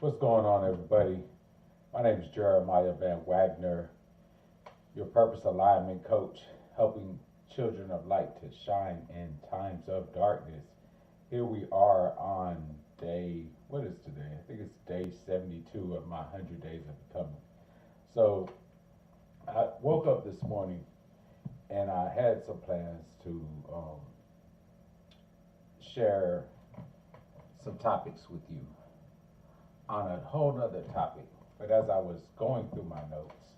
What's going on, everybody? My name is Jeremiah Van Wagner, your purpose alignment coach, helping children of light to shine in times of darkness. Here we are on what is today? I think it's day 72 of my 100 days of becoming. So I woke up this morning and I had some plans to share some topics with you on a whole nother topic. But as I was going through my notes,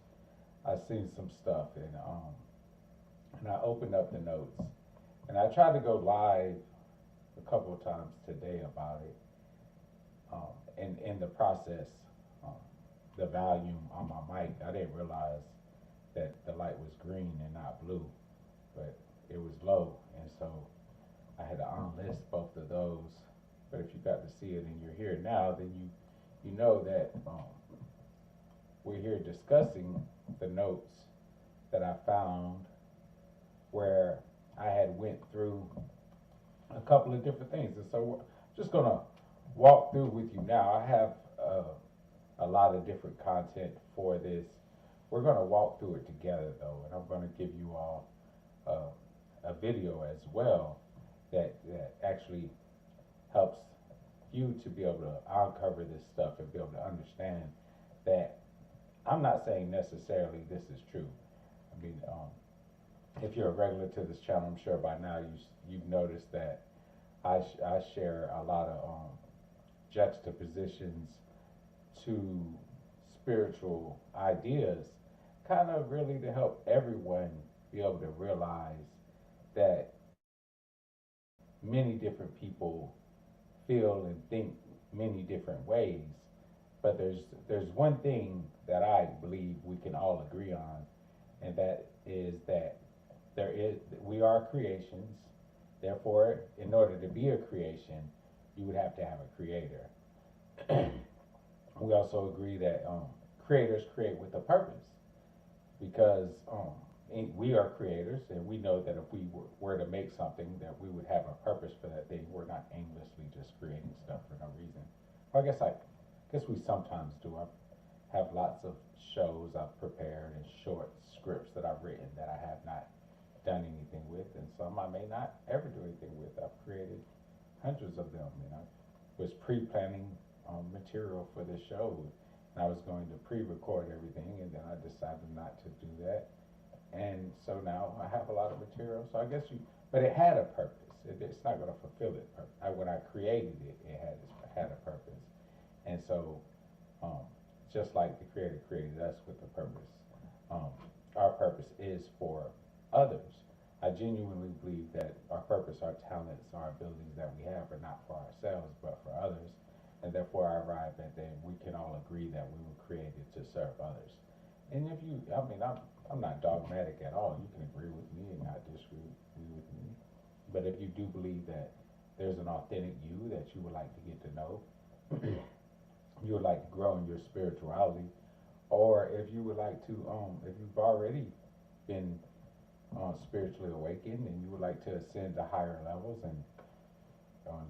I seen some stuff and I opened up the notes and I tried to go live a couple of times today about it. And in the process, um, the volume on my mic, I didn't realize that the light was green and not blue, but it was low, and so I had to unlist both of those. But if you got to see it and you're here now, then you know that we're here discussing the notes that I found where I had went through a couple of different things, and so we're just gonna walk through with you now. I have a lot of different content for this. We're gonna walk through it together though, and I'm gonna give you all a video as well that actually helps you to be able to uncover this stuff and be able to understand that I'm not saying necessarily this is true. I mean, if you're a regular to this channel, I'm sure by now you've noticed that I share a lot of juxtapositions to spiritual ideas, kind of really to help everyone be able to realize that many different people feel and think many different ways, but there's one thing that I believe we can all agree on, and that is that we are creations. Therefore, in order to be a creation, you would have to have a creator. We also agree that creators create with a purpose, because we are creators, and we know that if we were to make something, that we would have a purpose for that thing. We're not aimlessly just creating stuff for no reason. Well, I guess we sometimes do. I have lots of shows I've prepared and short scripts that I've written that I have not done anything with, and some I may not ever do anything with. I've created hundreds of them, and I was pre-planning material for this show, and I was going to pre-record everything, and then I decided not to do that. And so now I have a lot of material. So I guess but it had a purpose. It's not going to fulfill it. When I created it, it had a purpose. And so, just like the Creator created us with a purpose, our purpose is for others. I genuinely believe that our purpose, our talents, our abilities that we have are not for ourselves, but for others. And therefore, I arrive at that we can all agree that we were created to serve others. And if I'm not dogmatic at all. You can agree with me and not disagree with me. But if you do believe that there's an authentic you that you would like to get to know, you would like to grow in your spirituality, or if you would like to, if you've already been spiritually awakened and you would like to ascend to higher levels and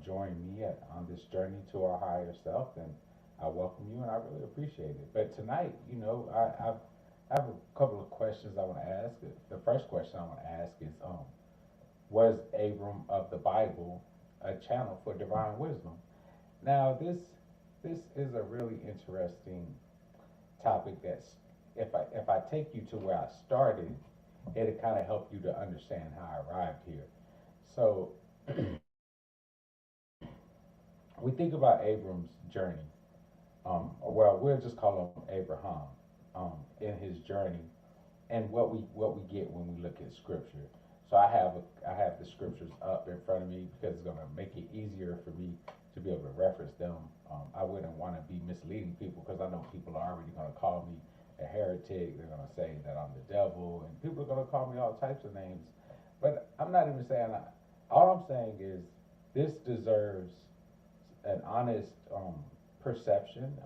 join me on this journey to our higher self, then I welcome you and I really appreciate it. But tonight, I have a couple of questions I want to ask. The first question I want to ask is, was Abram of the Bible a channel for divine wisdom? Now, this is a really interesting topic. That's if I take you to where I started, it'll kind of help you to understand how I arrived here. So we think about Abram's journey. Well, we'll just call him Abraham. In his journey, and what we get when we look at scripture. So I have the scriptures up in front of me because it's going to make it easier for me to be able to reference them. I wouldn't want to be misleading people, because I know people are already going to call me a heretic. They're going to say that I'm the devil, and people are going to call me all types of names. But I'm not even saying that. All I'm saying is this deserves an honest perception.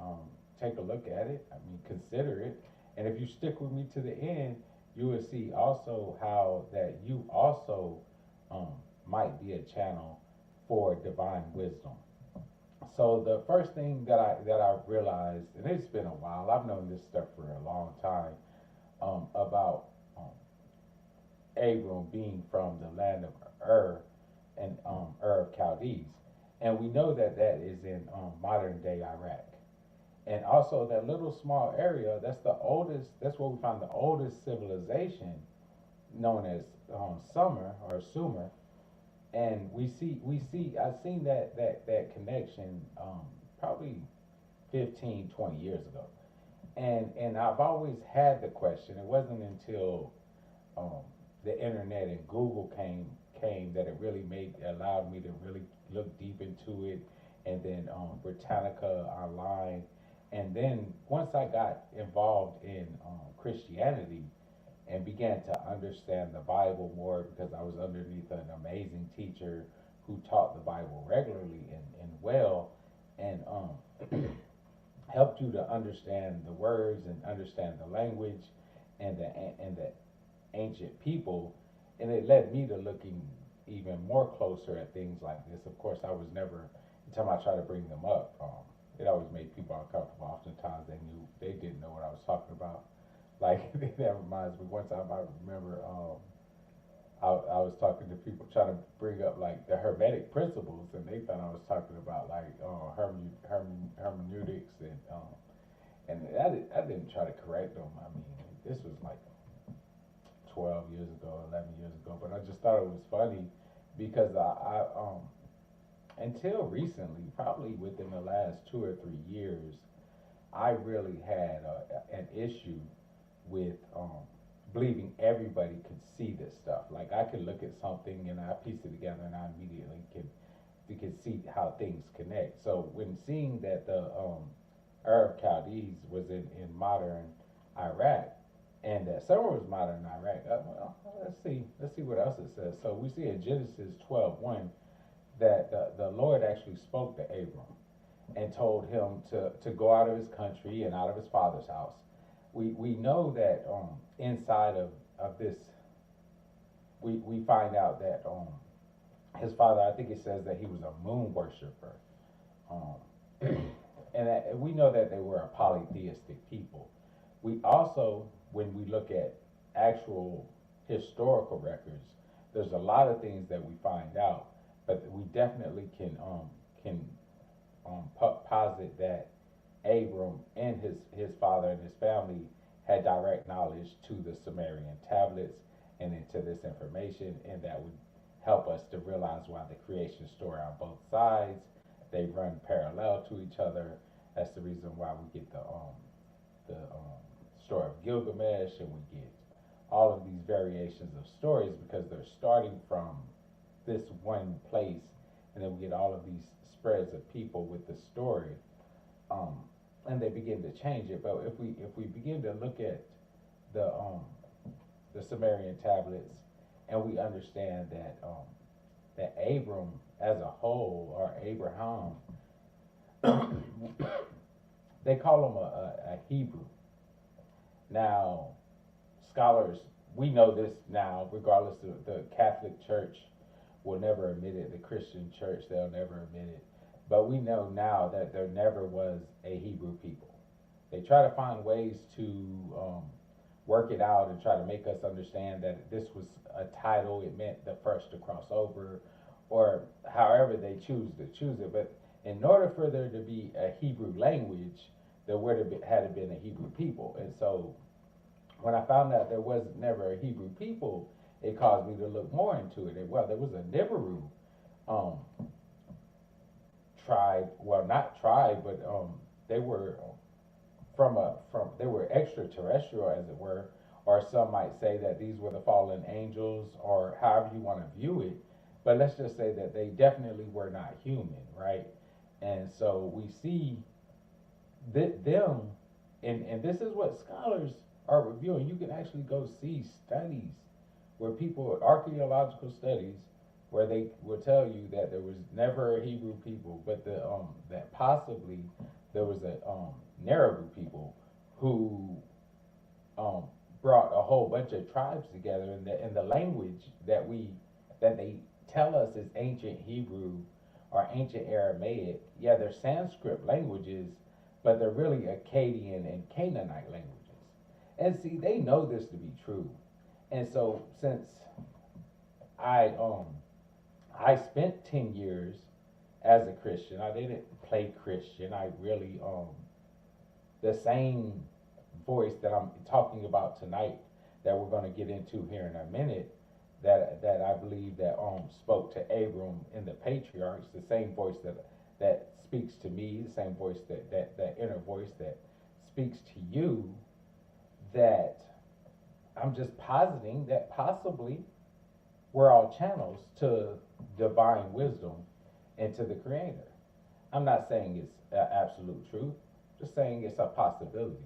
Take a look at it. I mean, consider it. And if you stick with me to the end, you will see also how that you also might be a channel for divine wisdom. So the first thing that I realized, and it's been a while, I've known this stuff for a long time, about Abram being from the land of Ur and Ur of Chaldees, and we know that that is in modern day Iraq. And also that little small area, that's the oldest. That's where we find the oldest civilization, known as Sumer or Sumer. And we see. I've seen that connection probably 15, 20 years ago. And I've always had the question. It wasn't until um, the internet and Google came that it really made allowed me to really look deep into it, and then Britannica online, and then once I got involved in Christianity and began to understand the Bible more because I was underneath an amazing teacher who taught the Bible regularly and well, and helped you to understand the words and understand the language and the ancient people, and it led me to looking even more closer at things like this. Of course, I was never, every time I try to bring them up, it always made people uncomfortable. Oftentimes, they didn't know what I was talking about. Like that reminds me. One time I remember I was talking to people trying to bring up like the Hermetic principles, and they thought I was talking about like hermeneutics and I didn't try to correct them. I mean, this was like 12 years ago, 11 years ago, but I just thought it was funny because I until recently, probably within the last 2 or 3 years, I really had an issue with believing everybody could see this stuff. Like I could look at something and I piece it together and I immediately could see how things connect. So when seeing that the Arab Chaldees was in modern Iraq and that Summer was modern Iraq, well, let's see what else it says. So we see in Genesis 12:1 that the Lord actually spoke to Abram and told him to go out of his country and out of his father's house. We know that inside of this, we find out that his father, I think it says that he was a moon worshiper. Um, and we know that they were a polytheistic people. We also, when we look at actual historical records, there's a lot of things that we find out, but we definitely can posit that Abram and his father and his family had direct knowledge to the Sumerian tablets and into this information, and that would help us to realize why the creation story on both sides, they run parallel to each other. That's the reason why we get the story of Gilgamesh, and we get all of these variations of stories because they're starting from this one place, and then we get all of these spreads of people with the story, um, and they begin to change it. But if we begin to look at the Sumerian tablets, and we understand that Abram as a whole, or Abraham, they call him a Hebrew. Now, scholars, we know this now, regardless of the Catholic Church will never admit it, the Christian Church, they'll never admit it. But we know now that there never was a Hebrew people. They try to find ways to work it out and try to make us understand that this was a title, it meant the first to cross over, or however they choose it. But in order for there to be a Hebrew language, there would have had been a Hebrew people. And so when I found out there was never a Hebrew people, it caused me to look more into it. And, well, there was a Nibiru um, tribe, well, not tribe, but they were from they were extraterrestrial, as it were, or some might say that these were the fallen angels, or however you want to view it. But let's just say that they definitely were not human, right? And so we see them, and this is what scholars are reviewing. You can actually go see studies where people, archaeological studies, where they will tell you that there was never a Hebrew people, but that possibly there was a Narabu people who brought a whole bunch of tribes together, and the language that they tell us is ancient Hebrew or ancient Aramaic. Yeah, they're Sanskrit languages, but they're really Akkadian and Canaanite languages. And see, they know this to be true. And so since I um I spent 10 years as a Christian, I didn't play Christian. I really the same voice that I'm talking about tonight, that we're going to get into here in a minute, that I believe that spoke to Abram in the patriarchs, the same voice that speaks to me, the same voice that inner voice that speaks to you, that I'm just positing that possibly we're all channels to divine wisdom and to the creator. I'm not saying it's absolute truth, just saying it's a possibility.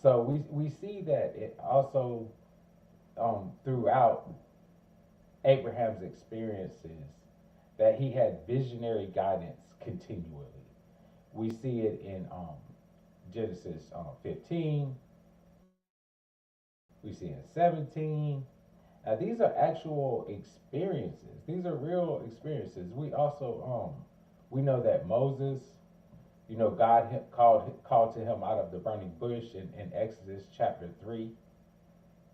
So we see that it also throughout Abraham's experiences, that he had visionary guidance continually. We see it in Genesis 15. We see it in 17. Now these are actual experiences. These are real experiences. We also we know that Moses, God called to him out of the burning bush in Exodus chapter 3.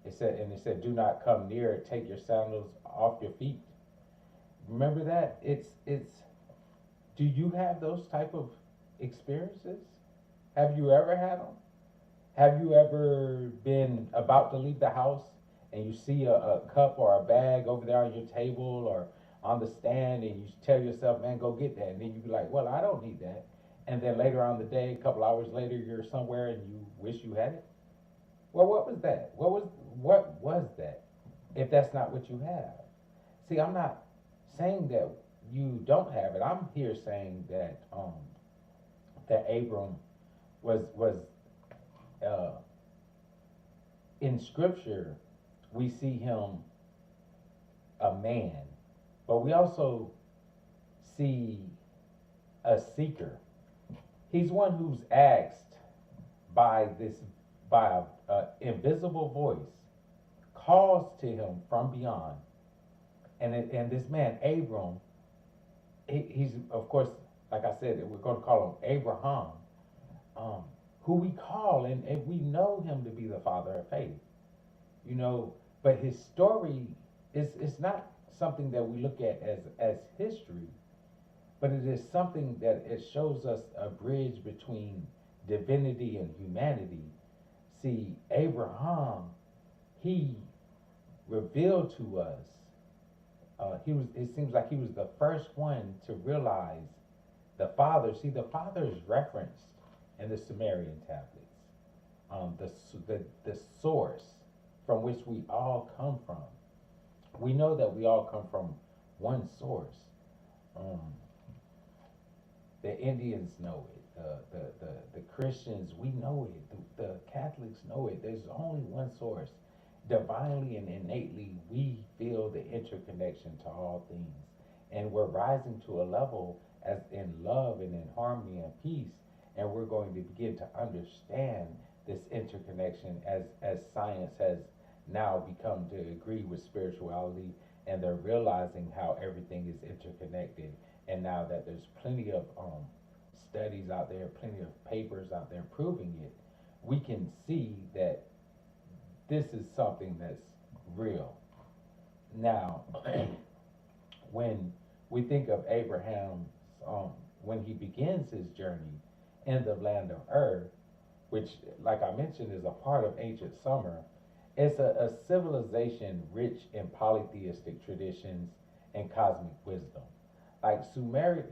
It said, "Do not come near it. Take your sandals off your feet." Remember that? It's. Do you have those type of experiences? Have you ever had them? Have you ever been about to leave the house and you see a cup or a bag over there on your table or on the stand, and you tell yourself, "Man, go get that," and then you be like, "Well, I don't need that," and then later on the day, a couple hours later, you're somewhere and you wish you had it? Well, what was that? What was that? If that's not what you have. See, I'm not saying that you don't have it. I'm here saying that Abram was uh, in Scripture. We see him a man, but we also see a seeker. He's one who's asked by a invisible voice, calls to him from beyond, and this man Abram, he's of course, like I said, we're going to call him Abraham, who we call, and we know him to be the father of faith, but his story is not something that we look at as history, but it is something that it shows us a bridge between divinity and humanity. See, Abraham, he revealed to us. It seems like he was the first one to realize the Father. See, the Father is referenced in the Sumerian tablets, the source from which we all come from. We know that we all come from one source. Um, the Indians know it. The Christians, we know it. The Catholics know it. There's only one source. Divinely and innately, we feel the interconnection to all things. And we're rising to a level as in love and in harmony and peace. And we're going to begin to understand this interconnection as science has now become to agree with spirituality, and they're realizing how everything is interconnected. And now that there's plenty of studies out there, plenty of papers out there proving it, we can see that this is something that's real. Now, when we think of Abraham, when he begins his journey in the land of Ur, which, like I mentioned, is a part of ancient Sumer, it's a civilization rich in polytheistic traditions and cosmic wisdom. Like Sumeria,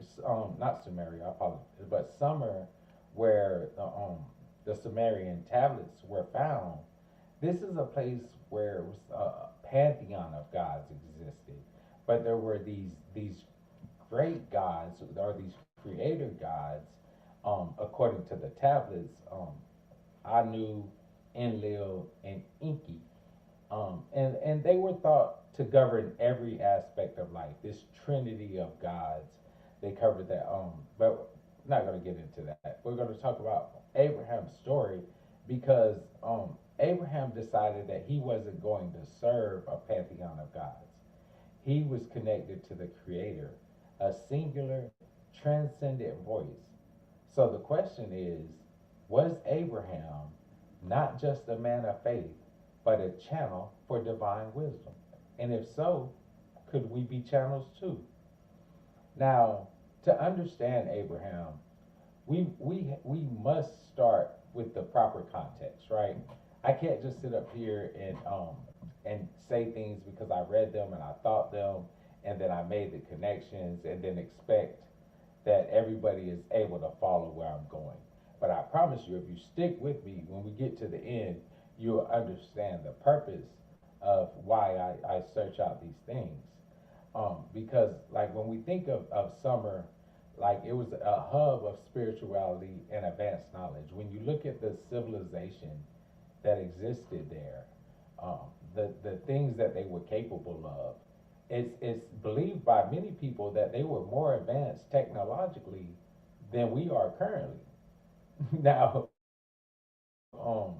not Sumeria, I apologize, but Sumer, where the Sumerian tablets were found, this is a place where a pantheon of gods existed, but there were these great gods, or these creator gods, according to the tablets, Anu, Enlil, and Enki, and they were thought to govern every aspect of life. This trinity of gods, they covered that. But not going to get into that. We're going to talk about Abraham's story, because Abraham decided that he wasn't going to serve a pantheon of gods. He was connected to the Creator. a singular, transcendent voice. So the question is, was Abraham not just a man of faith, but a channel for divine wisdom? And if so, could we be channels too? Now, to understand Abraham, we must start with the proper context, right? I can't just sit up here and say things because I read them and I thought them and then I made the connections and then expect that everybody is able to follow where I'm going. But I promise you, if you stick with me, when we get to the end, you'll understand the purpose of why I search out these things. Because like when we think of summer, like it was a hub of spirituality and advanced knowledge. When you look at the civilization that existed there, the things that they were capable of, it's believed by many people that they were more advanced technologically than we are currently. Now, um,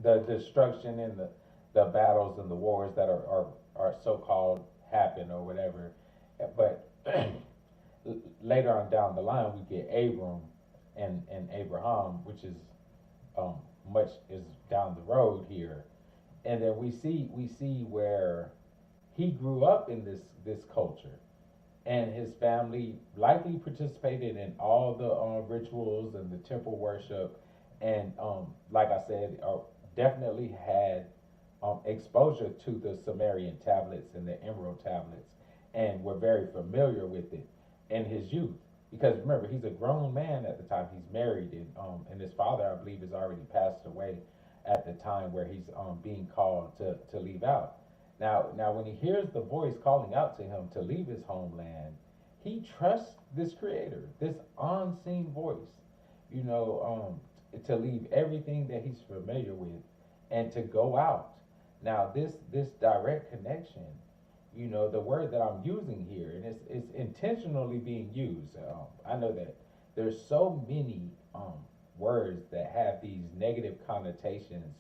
the destruction and the battles and the wars that are so called happen or whatever, but later on down the line we get Abram and Abraham, which is um, much is down the road here, and then we see where he grew up in this culture, and his family likely participated in all the rituals and the temple worship, and like I said, definitely had exposure to the Sumerian tablets and the Emerald tablets, and were very familiar with it in his youth. Because remember, he's a grown man at the time. He's married, and his father, I believe, has already passed away at the time where he's being called to leave out. Now, when he hears the voice calling out to him to leave his homeland, he trusts this creator, this unseen voice, to leave everything that he's familiar with and to go out. Now, this direct connection, the word that I'm using here, and it's intentionally being used. I know that there's so many words that have these negative connotations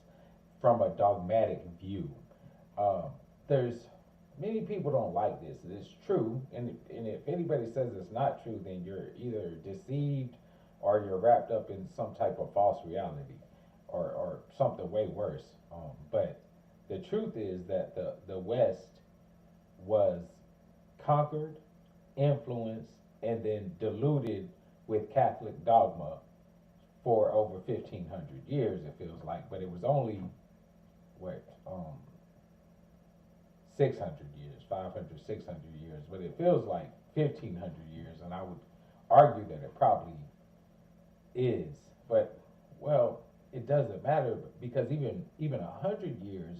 from a dogmatic view. Um, there's many people don't like this. It's true, and if anybody says it's not true, then you're either deceived or you're wrapped up in some type of false reality, or something way worse. But the truth is that the West was conquered, influenced, and then diluted with Catholic dogma for over 1,500 years, it feels like. But it was only, what, 600 years, 500, 600 years. But it feels like 1,500 years, and I would argue that it probably is. But, well, it doesn't matter because even 100 years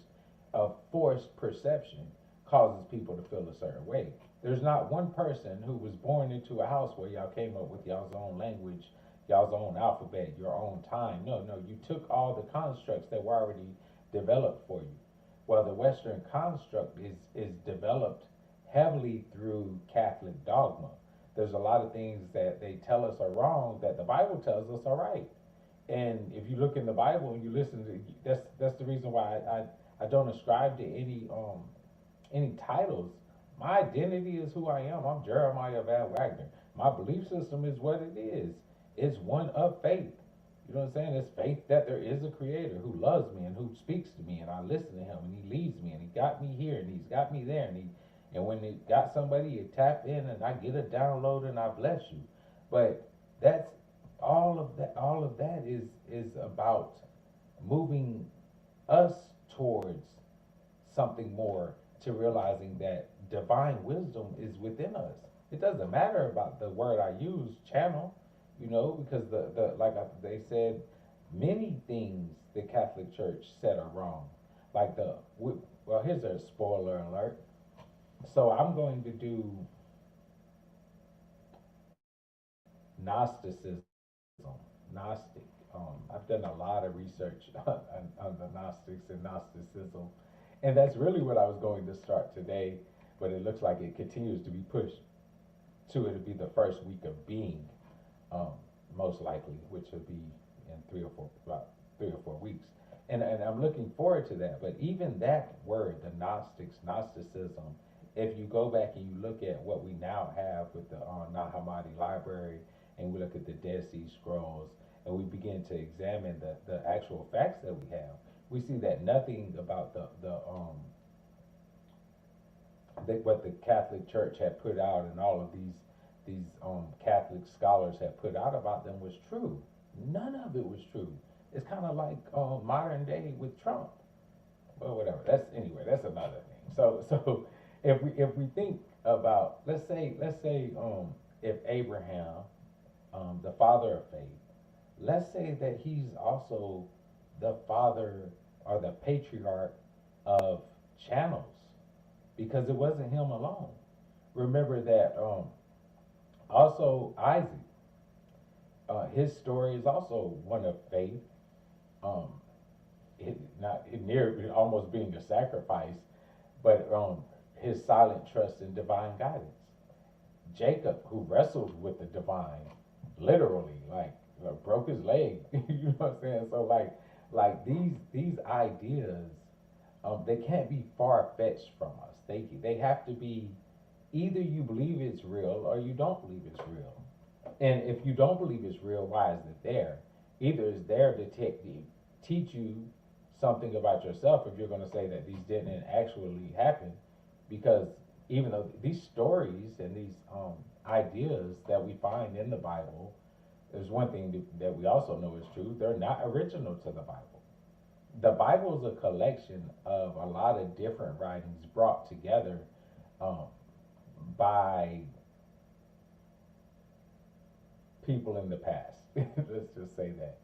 of forced perception causes people to feel a certain way. There's not one person who was born into a house where y'all came up with y'all's own language, y'all's own alphabet, your own time. No, no, you took all the constructs that were already developed for you. Well, the Western construct is developed heavily through Catholic dogma. There's a lot of things that they tell us are wrong that the Bible tells us are right. And if you look in the Bible and you listen to, that's the reason why I don't ascribe to any titles. My identity is who I am. I'm Jeremiah Van Wagner. My belief system is what it is. It's one of faith. You know what I'm saying? It's faith that there is a creator who loves me and who speaks to me, and I listen to him, and he leads me, and he got me here, and he's got me there, and when he got somebody, you tap in, and I get a download, and I bless you. But that's all of that. All of that is about moving us towards something more, to realizing that divine wisdom is within us. It doesn't matter about the word I use, channel, because they said many things the Catholic Church said are wrong. Like well, here's a spoiler alert. So I'm going to do Gnosticism, Gnostic. I've done a lot of research on the Gnostics and Gnosticism, and that's really what I was going to start today, but it looks like it continues to be pushed to it'll be the first week of being, um, most likely, which will be in about 3 or 4 weeks. And I'm looking forward to that. But even that word, the Gnostics, Gnosticism, if you go back and you look at what we now have with the Nag Hammadi library, and we look at the Dead Sea Scrolls, and we begin to examine the actual facts that we have, we see that nothing about what the Catholic Church had put out and all of these Catholic scholars had put out about them was true. None of it was true. It's kind of like modern day with Trump. Well, whatever. That's anyway. That's another thing. So if we think about, let's say if Abraham, the father of faith, let's say that he's also the father or the patriarch of channels, because it wasn't him alone. Remember that also Isaac, his story is also one of faith. Um, not near almost being a sacrifice, but his silent trust in divine guidance. Jacob, who wrestled with the divine, literally, like broke his leg. You know what I'm saying? So like these ideas, they can't be far fetched from us. They have to be, either you believe it's real or you don't believe it's real. And if you don't believe it's real, why is it there? Either it's there to teach you something about yourself, if you're going to say that these didn't actually happen, because even though these stories and these ideas that we find in the Bible, there's one thing that we also know is true: they're not original to the Bible. The Bible is a collection of a lot of different writings brought together um, by people in the past. Let's just say that.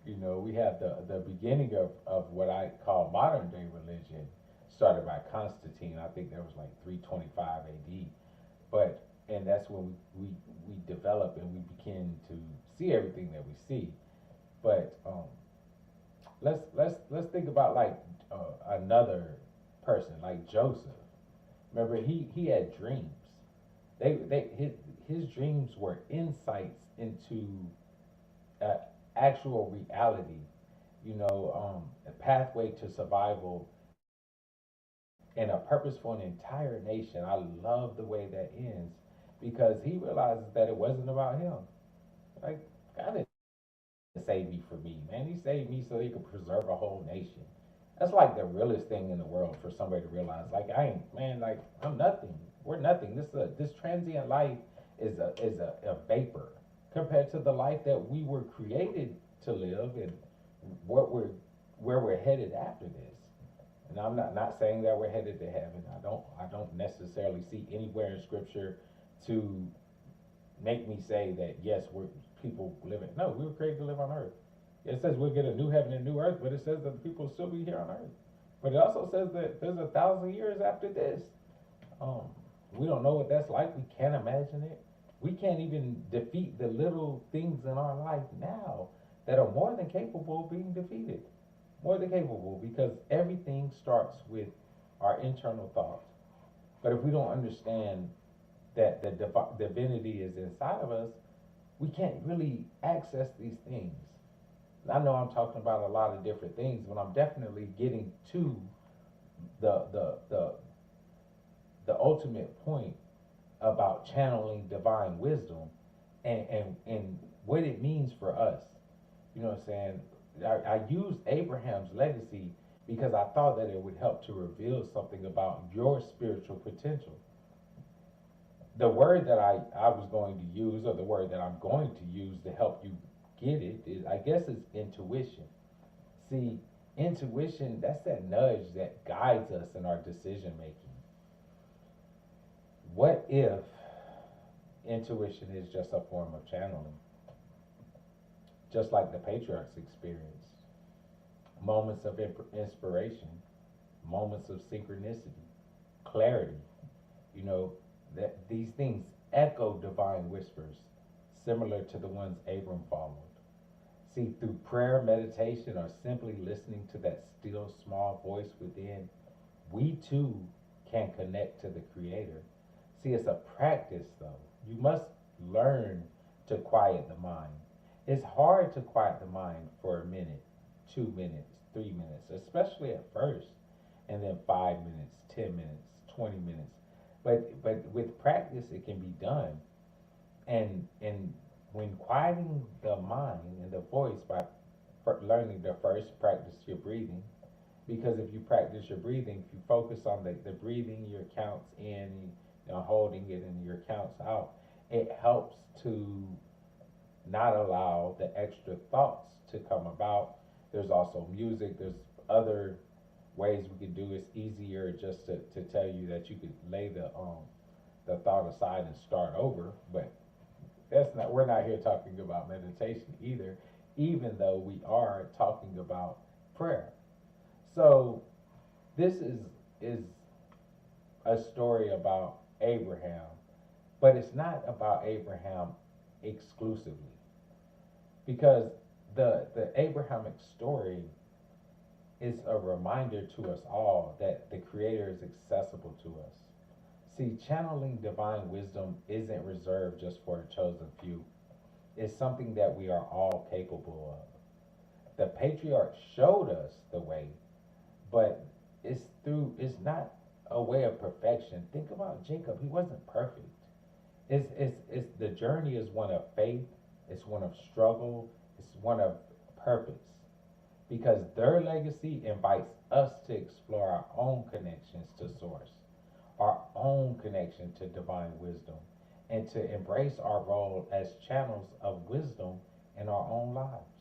You know, we have the beginning of what I call modern day religion, started by Constantine. I think that was like 325 AD. But and that's when we develop and we begin to see everything that we see. But let's think about like another person like Joseph. Remember, he had dreams. His dreams were insights into uh, actual reality. You know, a pathway to survival and a purpose for an entire nation. I love the way that ends because he realizes that it wasn't about him. Like, God didn't save me for me, man. He saved me so he could preserve a whole nation. That's like the realest thing in the world for somebody to realize. Like, I ain't, man, like, I'm nothing. We're nothing. This transient life is a vapor compared to the life that we were created to live and what we're where we're headed after this. And I'm not saying that we're headed to heaven. I don't necessarily see anywhere in scripture to make me say that yes, we're people living. No, we were created to live on earth. It says we'll get a new heaven and new earth, but it says that the people will still be here on earth. But it also says that there's 1,000 years after this. Um, we don't know what that's like. We can't imagine it. We can't even defeat the little things in our life now that are more than capable of being defeated. More than capable, because everything starts with our internal thoughts. But if we don't understand that the divinity is inside of us, we can't really access these things. I know I'm talking about a lot of different things, but I'm definitely getting to the the the, the ultimate point about channeling divine wisdom and what it means for us. You know what I'm saying? I used Abraham's legacy because I thought that it would help to reveal something about your spiritual potential. The word that I was going to use, or the word that I'm going to use to help you get it, is, I guess, is intuition. See, intuition, that's that nudge that guides us in our decision making. What if intuition is just a form of channeling? Just like the patriarchs experienced. Moments of inspiration, moments of synchronicity, clarity. You know, that these things echo divine whispers, similar to the ones Abram followed. See, through prayer, meditation, or simply listening to that still small voice within, we too can connect to the Creator. See, it's a practice though. You must learn to quiet the mind. It's hard to quiet the mind for a minute, 2 minutes, 3 minutes, especially at first, and then 5 minutes, 10 minutes, 20 minutes. But with practice, it can be done. And when quieting the mind and the voice by learning to first practice your breathing, because if you practice your breathing, if you focus on the breathing, your counts in, holding it, and your counts out, it helps to not allow the extra thoughts to come about. There's also music. There's other ways we can do it. It's easier just to tell you that you could lay the thought aside and start over, but that's not, we're not here talking about meditation either, even though we are talking about prayer. So this is a story about Abraham, but it's not about Abraham exclusively, because the Abrahamic story is a reminder to us all that the Creator is accessible to us. See, channeling divine wisdom isn't reserved just for a chosen few. It's something that we are all capable of. The patriarchs showed us the way, but it's not a way of perfection. Think about Jacob. He wasn't perfect. It's the journey is one of faith, it's one of struggle, it's one of purpose. Because their legacy invites us to explore our own connections to source, our own connection to divine wisdom, and to embrace our role as channels of wisdom in our own lives.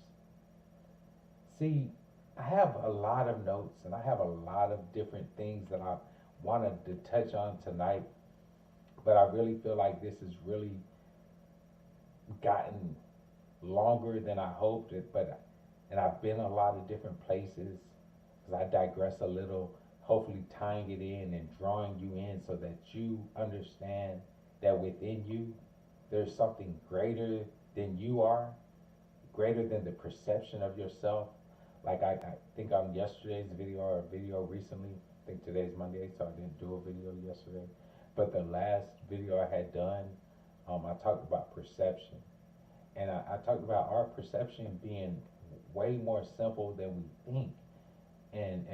See, I have a lot of notes and I have a lot of different things that I wanted to touch on tonight, but I really feel like this has really gotten longer than I hoped it, but and I've been a lot of different places because I digress a little, hopefully tying it in and drawing you in so that you understand that within you there's something greater than you are, greater than the perception of yourself. Like I think on yesterday's video or a video recently, I think today's Monday, so I didn't do a video yesterday. But the last video I had done, I talked about perception. And I talked about our perception being way more simple than we think. And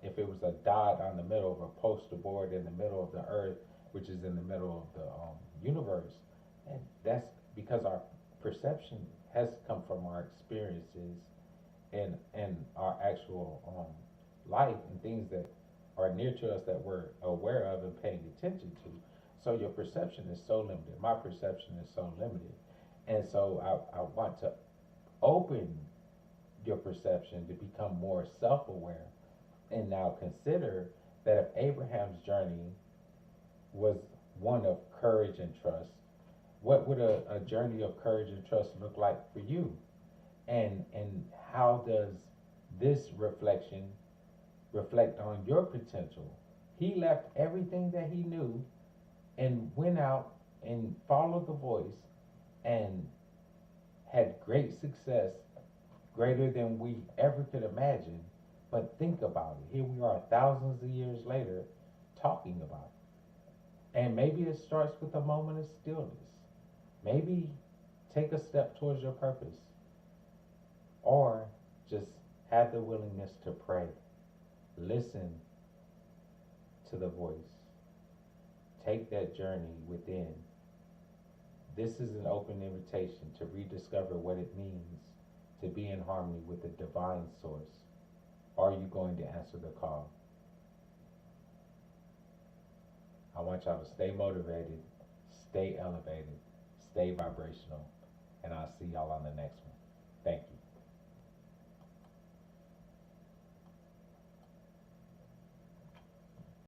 if it was a dot on the middle of a poster board in the middle of the earth, which is in the middle of the universe, and that's because our perception has come from our experiences and our actual life and things that are near to us that we're aware of and paying attention to. So your perception is so limited. My perception is so limited. And so I want to open your perception to become more self-aware, and now consider that if Abraham's journey was one of courage and trust, what would a journey of courage and trust look like for you? And how does this reflection reflect on your potential? He left everything that he knew and went out and followed the voice and had great success, greater than we ever could imagine. But think about it. Here we are thousands of years later talking about it. And maybe it starts with a moment of stillness. Maybe take a step towards your purpose. Or just have the willingness to pray. Listen to the voice. Take that journey within. This is an open invitation to rediscover what it means to be in harmony with the divine source. Are you going to answer the call? I want y'all to stay motivated, stay elevated, stay vibrational, and I'll see y'all on the next one. Thank you.